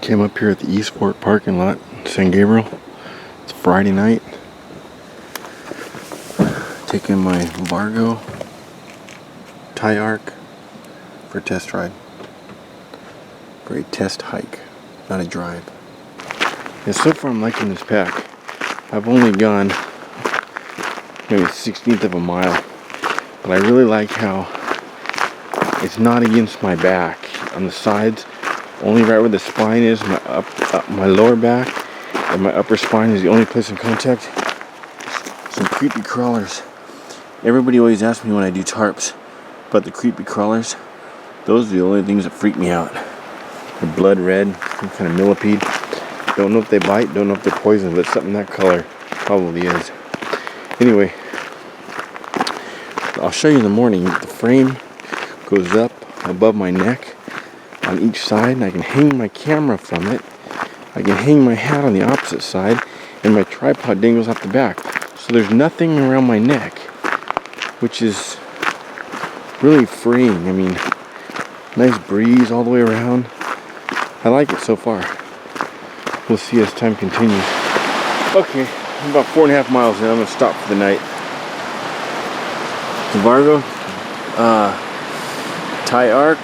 Came up here at the Eastport parking lot in San Gabriel. It's Friday night. Taking my Vargo Ti for a test ride. For a test hike, not a drive. And so far I'm liking this pack. I've only gone maybe 1/16 of a mile. But I really like how it's not against my back. On the sides, only right where the spine is, my lower back and my upper spine is the only place in contact. Some creepy crawlers. Everybody always asks me when I do tarps about the creepy crawlers. Those are the only things that freak me out. They're blood red, some kind of millipede. Don't know if they bite, don't know if they're poison, but something that color probably is. Anyway, I'll show you in the morning. The frame goes up above my neck on each side, and I can hang my camera from it. I can hang my hat on the opposite side, and my tripod dangles off the back. So there's nothing around my neck, which is really freeing. I mean, nice breeze all the way around. I like it so far. We'll see as time continues. Okay, I'm about 4.5 miles in. I'm gonna stop for the night. The Vargo Ti.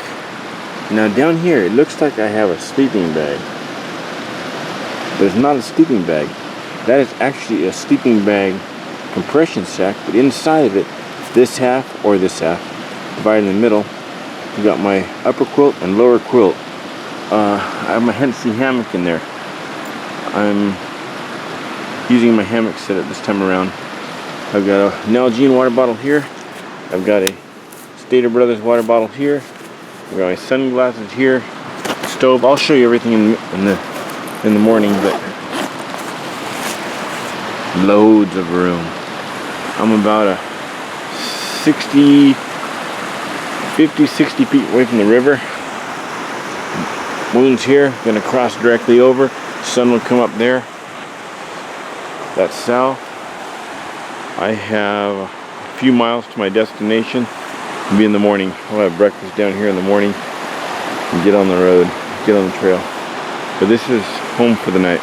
Now down here, it looks like I have a sleeping bag. There's not a sleeping bag. That is actually a sleeping bag compression sack, but inside of it, this half or this half, divided in the middle, you got my upper quilt and lower quilt. I have my Hennessy hammock in there. I'm using my hammock setup this time around. I've got a Nalgene water bottle here. I've got a Stater Brothers water bottle here. I've got my sunglasses here. Stove. I'll show you everything in the morning, but loads of room. I'm about a 50, 60 feet away from the river. Moon's here, gonna cross directly over. Sun will come up there. That's south. I have a few miles to my destination. It'll be in the morning. I'll have breakfast down here in the morning and get on the road, get on the trail. But this is home for the night.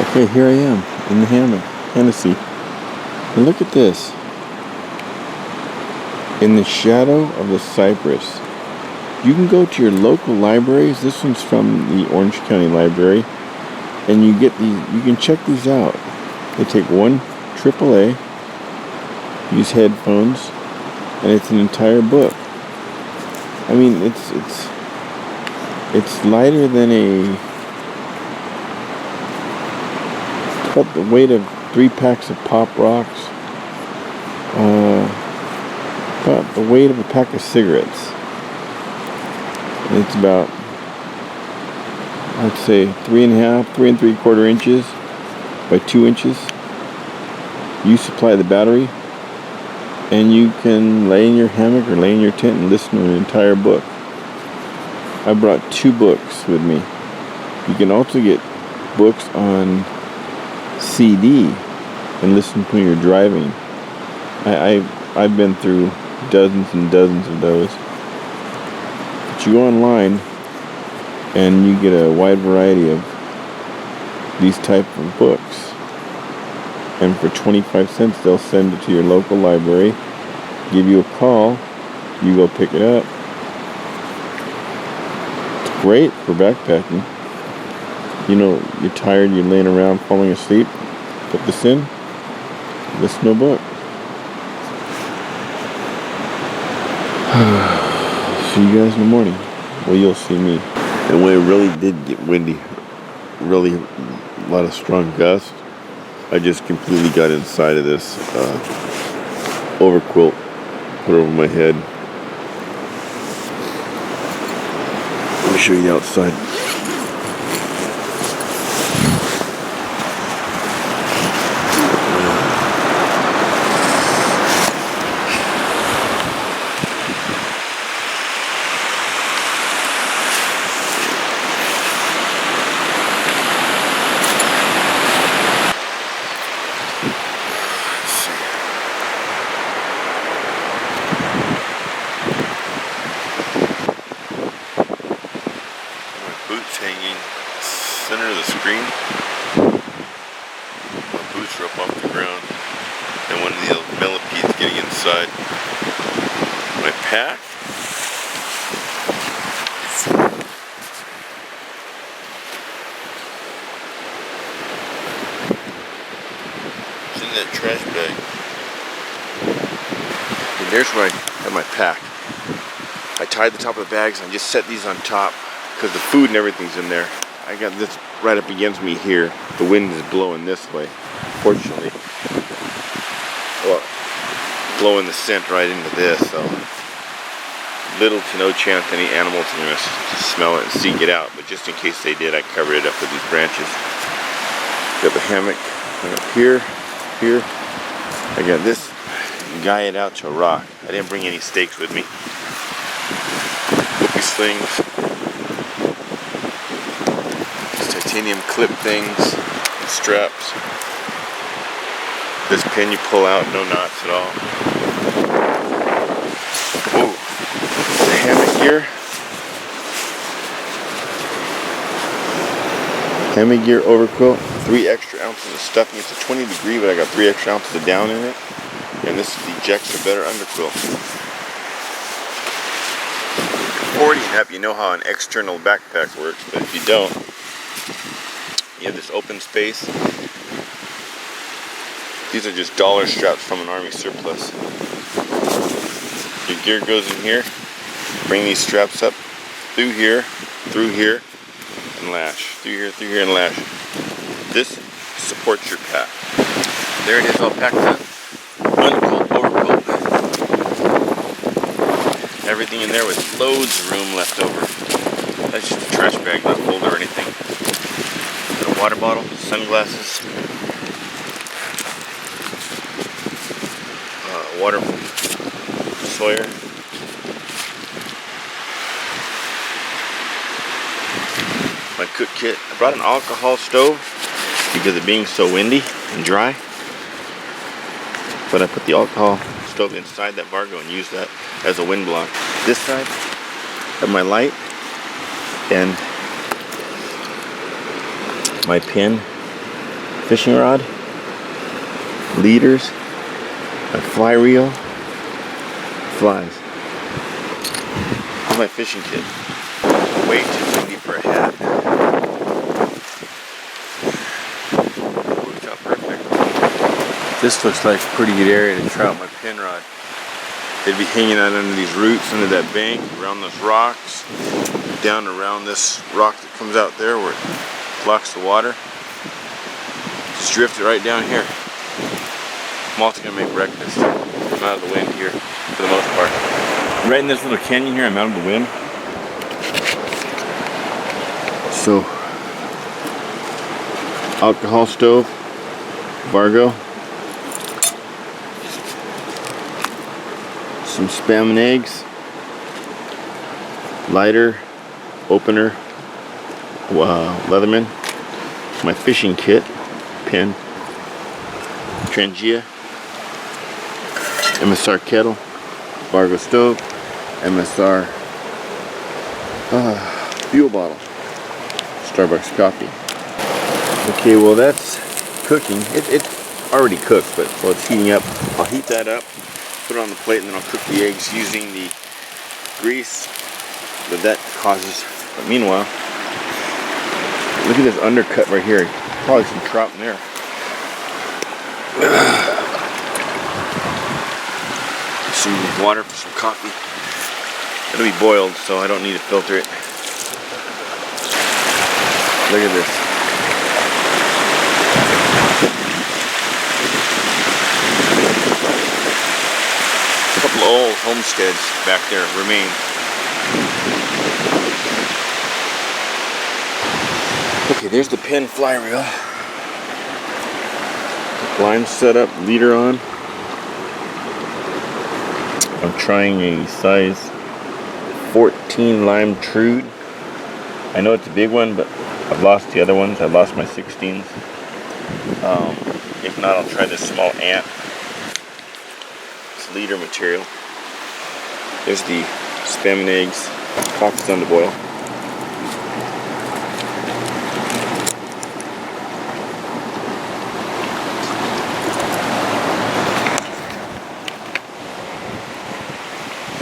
Okay, here I am in the hammock, Hennessy. And look at this. In the shadow of the cypress. You can go to your local libraries. This one's from the Orange County Library. And you get these, you can check these out. They take one AAA, use headphones, and it's an entire book. I mean, it's lighter than it's about the weight of 3 packs of Pop Rocks. About the weight of a pack of cigarettes. And it's about, I'd say 3 3/4 inches by 2 inches. You supply the battery, and you can lay in your hammock or lay in your tent and listen to an entire book. I brought 2 books with me. You can also get books on CD and listen when you're driving. I've been through dozens and dozens of those. But you go online and you get a wide variety of these type of books. And for 25 cents, they'll send it to your local library, give you a call, you go pick it up. It's great for backpacking. You know, you're tired, you're laying around falling asleep, put this in, listen to a book. See you guys in the morning. Well, you'll see me. And when it really did get windy, really a lot of strong gusts, I just completely got inside of this overquilt, put it over my head. Let me show you the outside. center of the screen. My boots are up off the ground. And one of the millipedes getting inside my pack. It's in that trash bag. And there's where I have my pack. I tied the top of the bags and I just set these on top because the food and everything's in there. I got this right up against me here. The wind is blowing this way, fortunately. Well, blowing the scent right into this, so little to no chance any animals are going to smell it and seek it out. But just in case they did, I covered it up with these branches. Got the hammock right up here. I got this guyed out to a rock. I didn't bring any stakes with me. Whoopee slings. These titanium clip things. Straps. This pin you pull out, no knots at all. Whoa. The hammock gear. Hammock gear overquilt. 3 extra ounces of stuffing. It's a 20 degree, but I got 3 extra ounces of down in it. And this ejects a better underquilt. Before you have, you know how an external backpack works, but if you don't, you have this open space. These are just dollar straps from an army surplus. Your gear goes in here. Bring these straps up through here, and lash. Through here, and lash. This supports your pack. There it is, all packed up. Underquilt, overquilt. Everything in there with loads of room left over. That's just a trash bag, not full or anything. Got a water bottle, sunglasses. Water Sawyer. My cook kit. I brought an alcohol stove because of being so windy and dry. But I put the alcohol stove inside that Vargo and used that as a wind block. This side of my light and my pin, fishing rod, leaders, my fly reel, flies. Here's my fishing kit. Way too windy for a hat. Worked out perfect. This looks like a pretty good area to trout my pin rod. They'd be hanging out under these roots, under that bank, around those rocks, down around this rock that comes out there where it blocks the water. Just drift it right down here. I'm also going to make breakfast. I'm out of the wind here for the most part. Right in this little canyon here, I'm out of the wind. So, alcohol stove, Vargo, some Spam and eggs, lighter, opener, Leatherman, my fishing kit, pin, Trangia, MSR kettle, Vargo stove, MSR fuel bottle, Starbucks coffee. Okay, well that's cooking. It's already cooked, but while it's heating up, I'll heat that up, put it on the plate, and then I'll cook the eggs using the grease that causes. But meanwhile, look at this undercut right here. Probably some trout in there. Some water for some coffee. It'll be boiled, so I don't need to filter it. Look at this. A couple of old homesteads back there remain. Okay, there's the pin fly reel. Line set up, leader on. I'm trying a size 14 lime trout. I know it's a big one, but I've lost the other ones. I've lost my 16s. If not, I'll try this small ant. It's leader material. There's the Spam and eggs. Coffee's on the boil.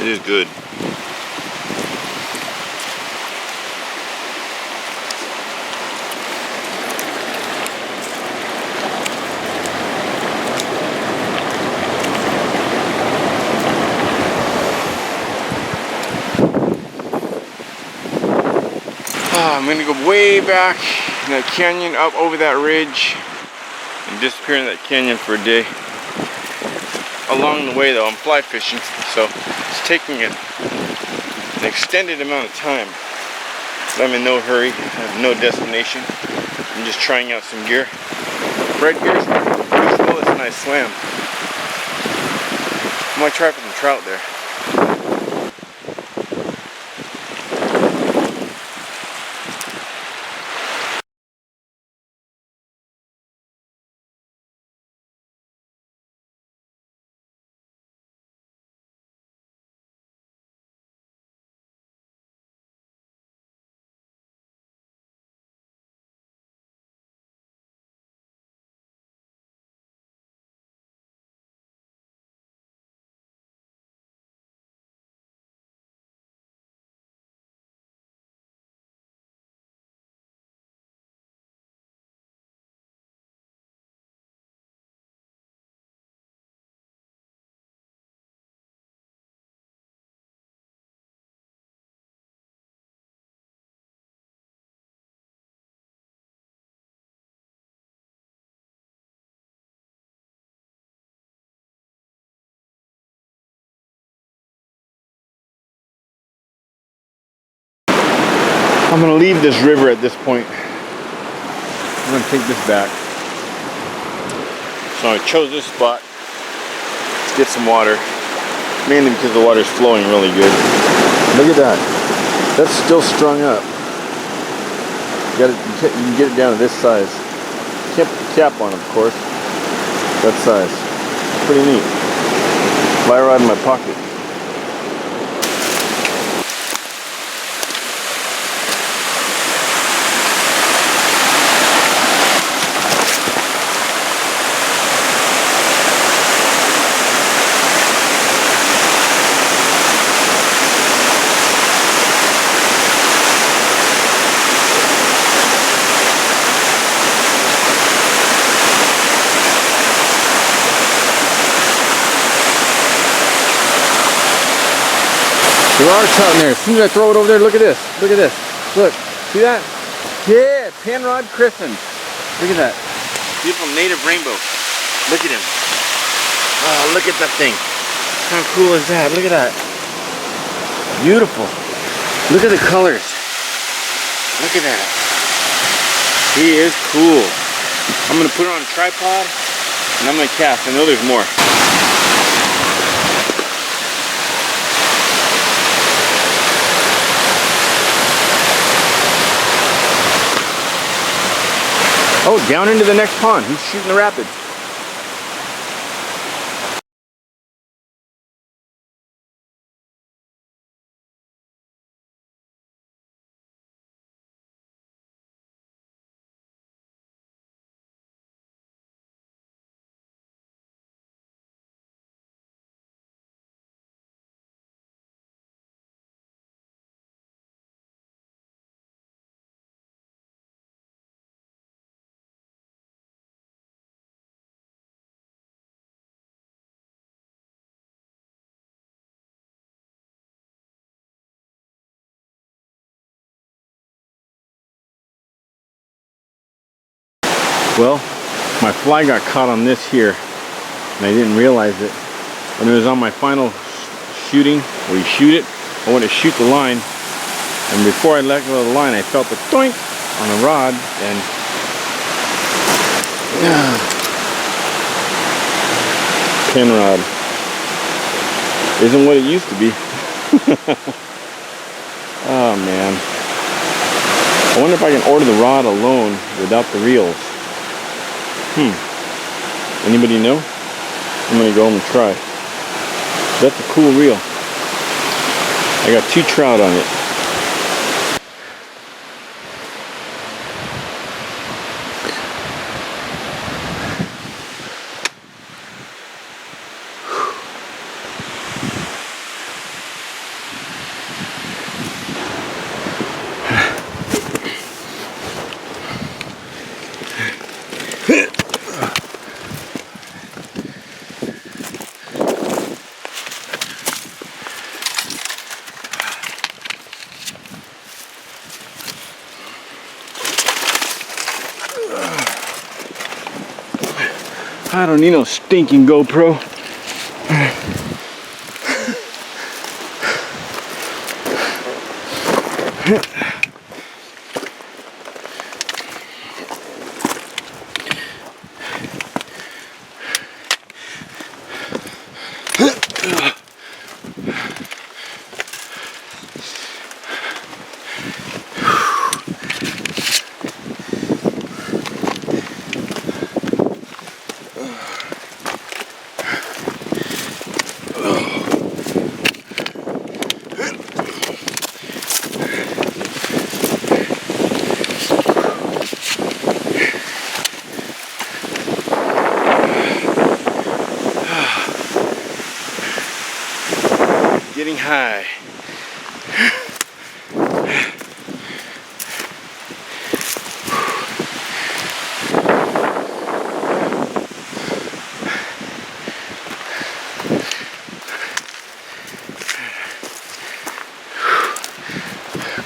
is good. I'm gonna go way back in that canyon, up over that ridge, and disappear in that canyon for a day. Along the way though, I'm fly fishing, so it's taking an extended amount of time. But I'm in no hurry, I have no destination. I'm just trying out some gear. Red gear's useful, it's a nice swim. I might try for some trout there. I'm gonna leave this river at this point. I'm gonna take this back. So I chose this spot to get some water, mainly because the water's flowing really good. Look at that. That's still strung up. You can get it down to this size. Can't put the cap on, of course. That size. Pretty neat. Fly rod in my pocket. There are trout in there. As soon as I throw it over there, look at this. Look at this. Look. See that? Yeah, panrod christened. Look at that. Beautiful native rainbow. Look at him. Oh, look at that thing. How cool is that? Look at that. Beautiful. Look at the colors. Look at that. He is cool. I'm going to put it on a tripod and I'm going to cast. I know there's more. Oh, down into the next pond. He's shooting the rapids. Well, my fly got caught on this here, and I didn't realize it. When it was on my final shooting, where you shoot it, I went to shoot the line, and before I let go of the line, I felt the doink on the rod, and pin rod isn't what it used to be. Oh man. I wonder if I can order the rod alone without the reels. Anybody know? I'm gonna go home and try. That's a cool reel. I got 2 trout on it. I don't need no stinking GoPro. Getting high.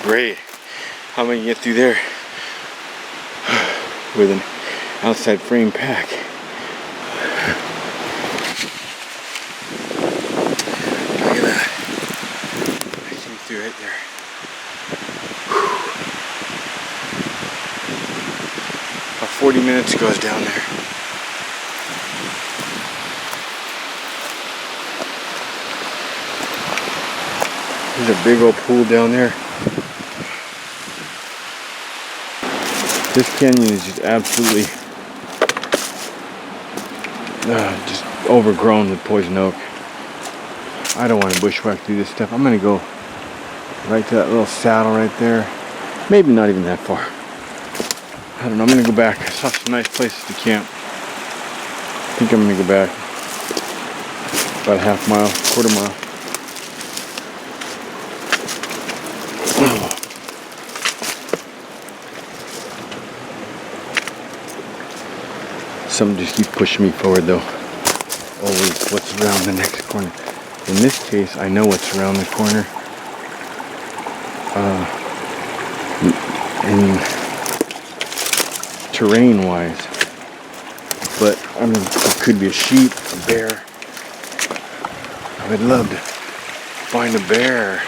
Great. How am I gonna get through there with an outside frame pack? Look at that. I came through right there. About 40 minutes goes down there. There's a big old pool down there. This canyon is just absolutely just overgrown with poison oak. I don't want to bushwhack through this stuff. I'm going to go right to that little saddle right there. Maybe not even that far. I don't know. I'm going to go back. I saw some nice places to camp. I think I'm going to go back about a half mile, quarter mile. Some just keep pushing me forward though. Always what's around the next corner. In this case, I know what's around the corner. In terrain wise. But I mean, it could be a sheep, a bear. I would love to find a bear,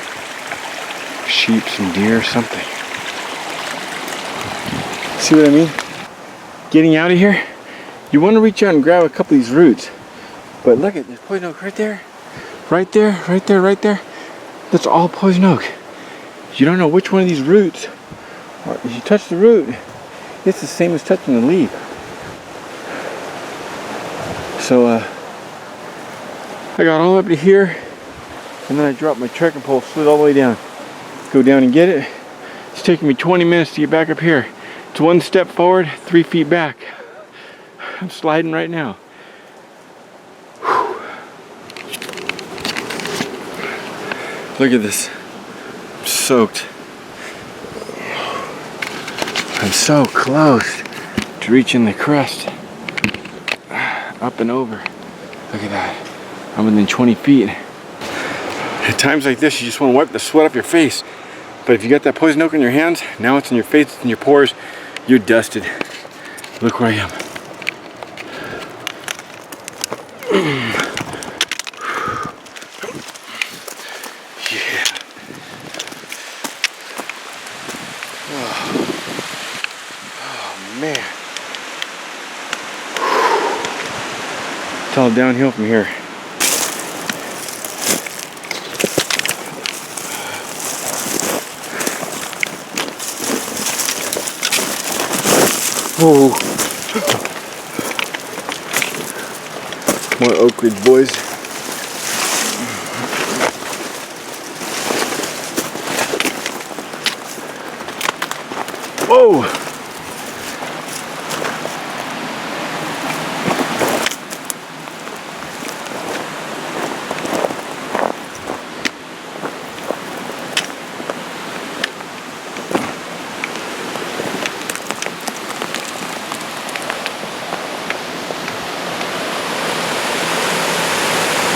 sheep, some deer, something. See what I mean? Getting out of here. You want to reach out and grab a couple of these roots. But look at this poison oak right there. Right there, right there, right there. That's all poison oak. You don't know which one of these roots. If you touch the root, it's the same as touching the leaf. So I got all up to here, and then I dropped my trekking pole, slid all the way down. Go down and get it. It's taking me 20 minutes to get back up here. It's 1 step forward, 3 feet back. I'm sliding right now. Whew. Look at this. I'm soaked. I'm so close to reaching the crest. Up and over. Look at that. I'm within 20 feet. At times like this, you just want to wipe the sweat off your face. But if you got that poison oak in your hands, now it's in your face, it's in your pores, you're dusted. Look where I am. Yeah. Oh man. It's all downhill from here. Whoa. More Oak Ridge boys. Whoa!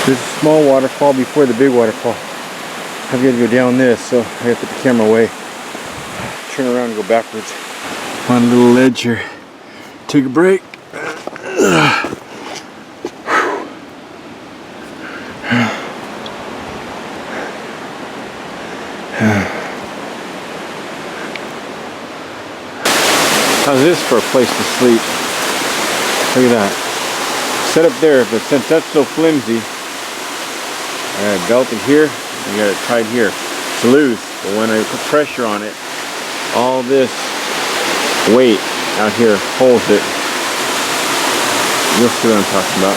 There's a small waterfall before the big waterfall. I've got to go down this, so I have to put the camera away. Turn around and go backwards. On a little ledge here. Take a break. How's this for a place to sleep? Look at that. Set up there, but since that's so flimsy, I got it belted here, I got it tied here. It's loose, but when I put pressure on it, all this weight out here holds it. You'll see what I'm talking about.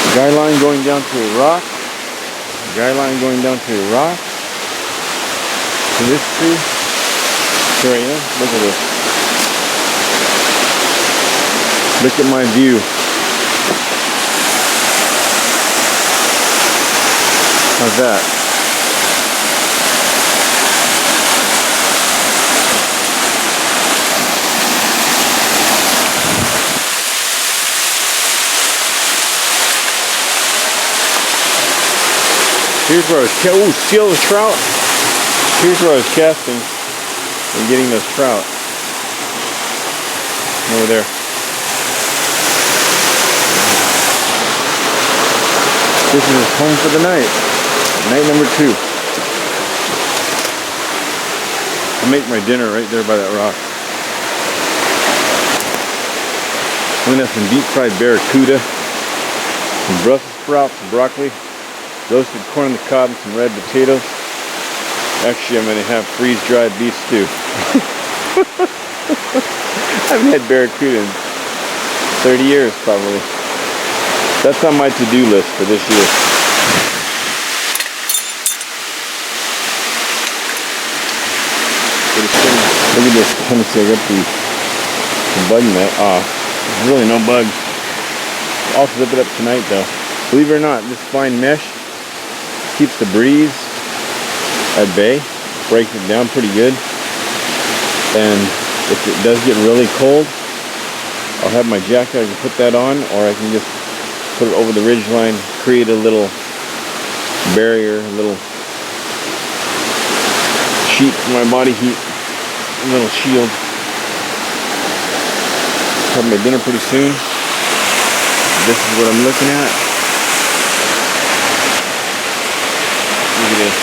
The guy line going down to a rock. The guy line going down to a rock. To this tree. Here I am. Look at this. Look at my view. How's that? Here's where I was steal the trout. Here's where I was casting and getting those trout. Over there. This is home for the night. Night number 2. I'll make my dinner right there by that rock. I'm gonna have some deep fried barracuda, some Brussels sprouts, some broccoli, roasted corn on the cob, and some red potatoes. Actually, I'm going to have freeze-dried beef stew. I haven't had barracuda in 30 years, probably. That's on my to-do list for this year. Look at this Hennessy. I got the bug net off. There's really no bugs. I'll zip it up tonight, though. Believe it or not, this fine mesh keeps the breeze at bay, breaks it down pretty good. And if it does get really cold, I'll have my jacket, I can put that on, or I can just put it over the ridge line, create a little barrier, a little sheet for my body heat, a little shield. Have my dinner pretty soon. This is what I'm looking at. Look at this.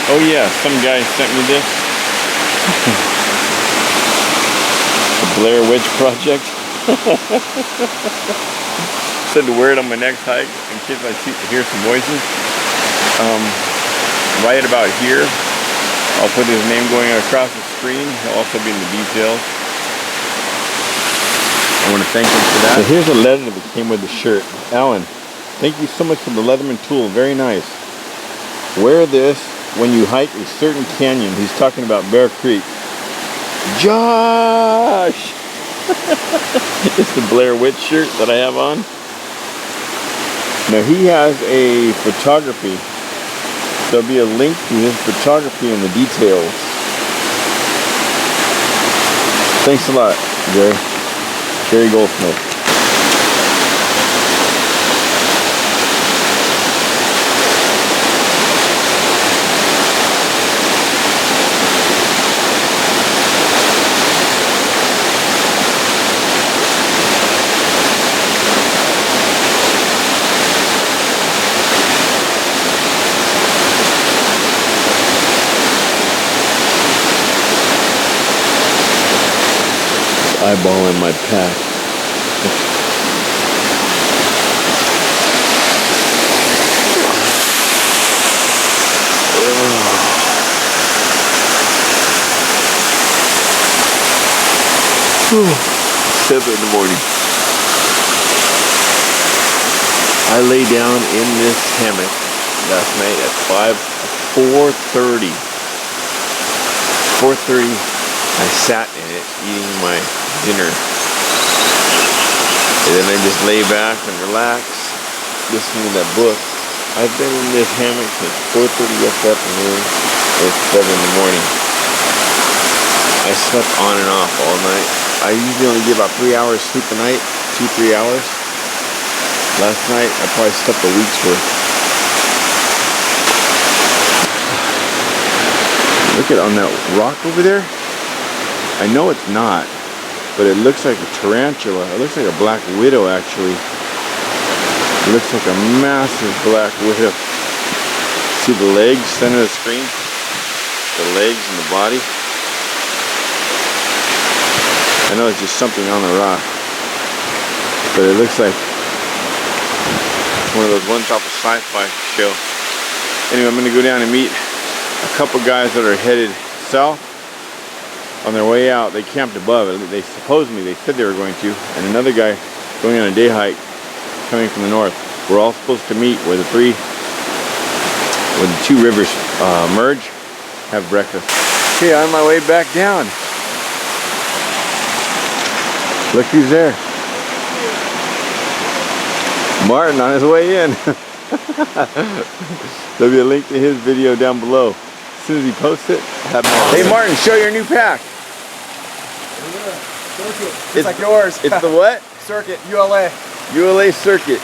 Oh yeah, some guy sent me this. The Blair Witch Project. Said to wear it on my next hike in case I hear some voices. Right about here, I'll put his name going across the screen. He'll also be in the details. I want to thank him for that. So here's a letter that came with the shirt. Alan, thank you so much for the Leatherman tool. Very nice. Wear this when you hike a certain canyon. He's talking about Bear Creek. Josh! It's the Blair Witch shirt that I have on. Now he has a photography. There'll be a link to his photography in the details. Thanks a lot, Jerry Goldsmith. Eyeball in my pack. Seven in the morning. I lay down in this hammock last night at 4:30. 4:30. I sat in it eating my dinner. And then I just lay back and relax, listening to that book. I've been in this hammock since 4:30 yesterday afternoon. It's 7 in the morning. I slept on and off all night. I usually only get about 3 hours sleep a night, 2-3 hours. Last night I probably slept a week's worth. Look at on that rock over there. I know it's not, but it looks like a tarantula. It looks like a black widow, actually. It looks like a massive black widow. See the legs, center of the screen? The legs and the body. I know it's just something on the rock, but it looks like one of those ones off a sci-fi show. Anyway, I'm going to go down and meet a couple guys that are headed south. On their way out, they camped above it. They said they were going to, and another guy going on a day hike coming from the north. We're all supposed to meet where the two rivers merge, have breakfast. Okay, on my way back down. Look who's there. Martin on his way in. There'll be a link to his video down below. As soon as he posts it, I'll have more. Hey Martin, show your new pack. It's like yours. It's the what? Circuit, ULA. ULA Circuit.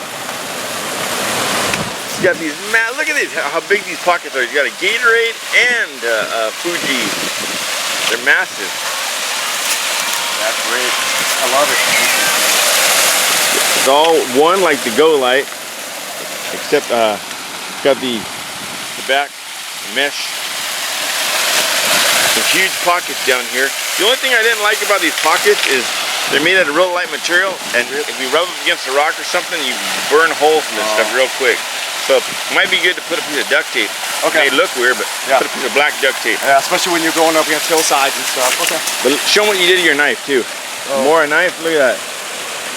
It's got these, look at these, how big these pockets are. You got a Gatorade and Fuji. They're massive. That's great. I love it. It's all one like the Go Light, except it's got the back mesh. Some huge pockets down here. The only thing I didn't like about these pockets is they're made out of real light material, and if you rub them against a rock or something, you burn holes in this stuff real quick. So it might be good to put a piece of duct tape. Okay. It may look weird, but put a piece of black duct tape. Yeah, especially when you're going up against hillsides and stuff. Okay. But show them what you did to your knife too. More a knife, look at that.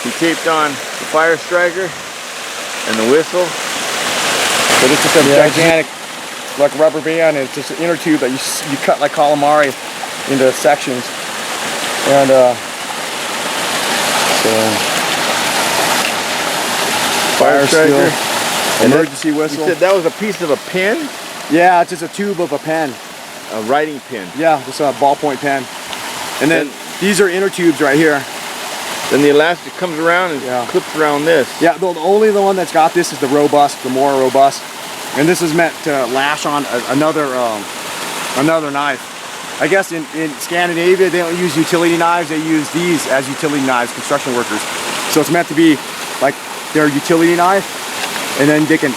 He taped on the fire striker and the whistle. So this is a gigantic, like rubber band, and it's just an inner tube that you cut like calamari into sections. And so fire striker, emergency whistle. You said that was a piece of a pen? Yeah, it's just a tube of a pen. A writing pen. Yeah, just a ballpoint pen. And then these are inner tubes right here. Then the elastic comes around and clips around this. Yeah, the one that's got this is the robust, the more robust. And this is meant to lash on another knife. I guess in Scandinavia, they don't use utility knives. They use these as utility knives, construction workers. So it's meant to be like their utility knife. And then they can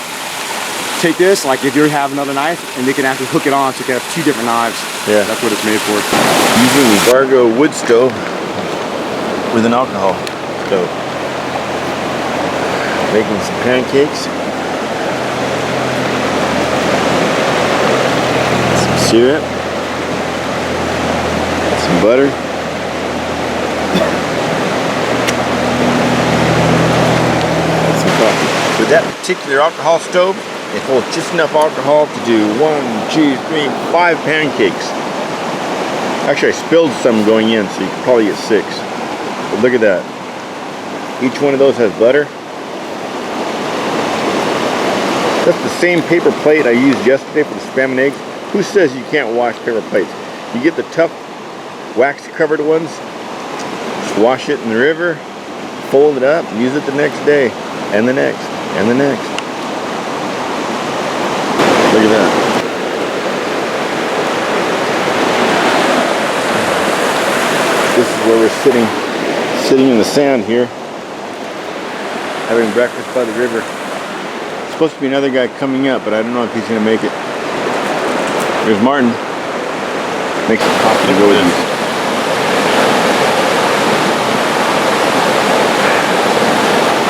take this, like if you have another knife, and they can actually hook it on so you can have two different knives. Yeah. That's what it's made for. Using the Vargo wood stove with an alcohol stove. Making some pancakes. Some syrup. Some butter. And some coffee. With that particular alcohol stove, it holds just enough alcohol to do 1, 2, 3, 5 pancakes. Actually, I spilled some going in, so you could probably get 6. But look at that. Each one of those has butter. That's the same paper plate I used yesterday for the spam and eggs. Who says you can't wash paper plates? You get the tough wax covered ones, just wash it in the river, fold it up, use it the next day, and the next, and the next. Look at that. This is where we're sitting in the sand here, having breakfast by the river. There's supposed to be another guy coming up, but I don't know if he's going to make it. There's Martin. Make some coffee to go with these.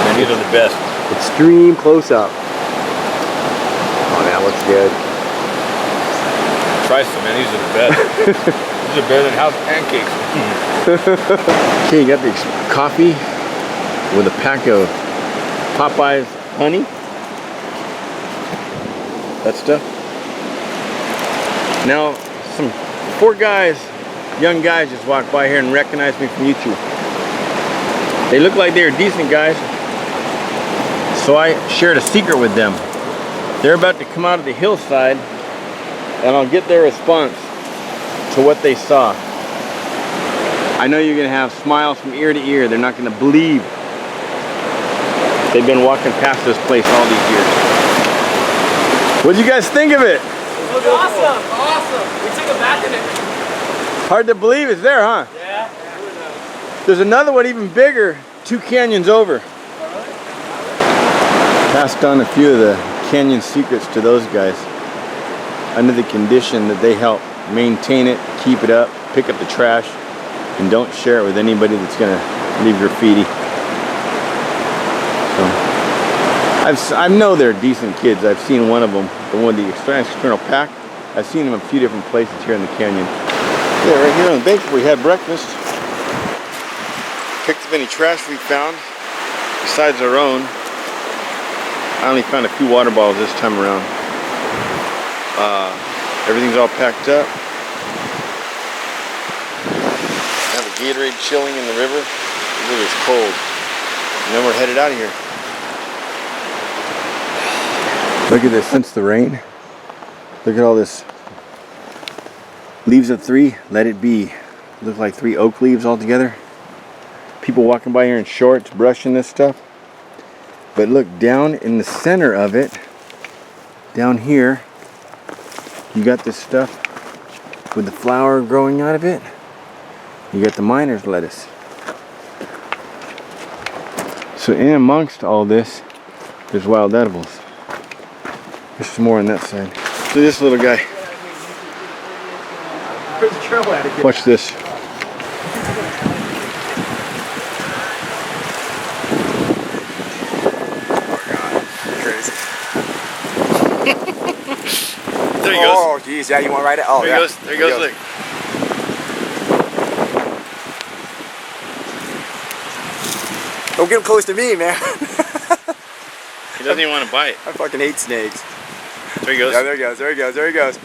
And these are the best. Extreme close-up. Oh, that looks good. Try some, man. These are the best. These are better than house pancakes. Okay, you got the coffee with a pack of Popeye's honey. That stuff. Now, 4 guys, young guys, just walked by here and recognized me from YouTube. They look like they were decent guys, so I shared a secret with them. They're about to come out of the hillside, and I'll get their response to what they saw. I know you're gonna have smiles from ear to ear. They're not gonna believe they've been walking past this place all these years. What do you guys think of it? It was awesome, awesome. We took a bath in it. Hard to believe it's there, huh? Yeah. There's another one even bigger, 2 canyons over. Passed on a few of the canyon secrets to those guys under the condition that they help maintain it, keep it up, pick up the trash, and don't share it with anybody that's gonna leave graffiti. So I know they're decent kids. I've seen one of them, the one with the external pack. I've seen them in a few different places here in the canyon. Yeah, right here on the bank we had breakfast. Picked up any trash we found besides our own. I only found a few water bottles this time around. Everything's all packed up. I have a Gatorade chilling in the river. The river's cold. And then we're headed out of here. Look at this, since the rain. Look at all this. Leaves of 3, let it be. Look like 3 oak leaves all together. People walking by here in shorts, brushing this stuff. But look, down in the center of it, down here, you got this stuff with the flower growing out of it. You got the miner's lettuce. So in amongst all this, there's wild edibles. There's some more on that side. So this little guy. Watch this. There he goes. Oh, geez, yeah, you want to ride it? Oh, there he goes. There he goes. Look. Don't get him close to me, man. He doesn't even want to bite. I fucking hate snakes. There he goes. Yeah, there he goes. There he goes. There he goes.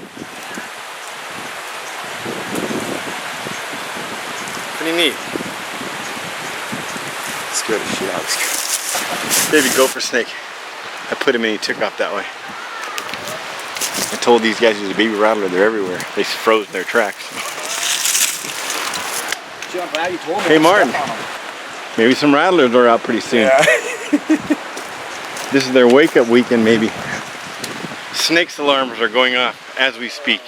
What do you need? Scared the shit out of this guy. Baby gopher snake. I put him in, he took off that way. I told these guys there's a baby rattler, they're everywhere. They froze in their tracks. Jump out, you told me. Hey Martin, maybe some rattlers are out pretty soon. Yeah. This is their wake up weekend maybe. Snakes alarms are going off as we speak.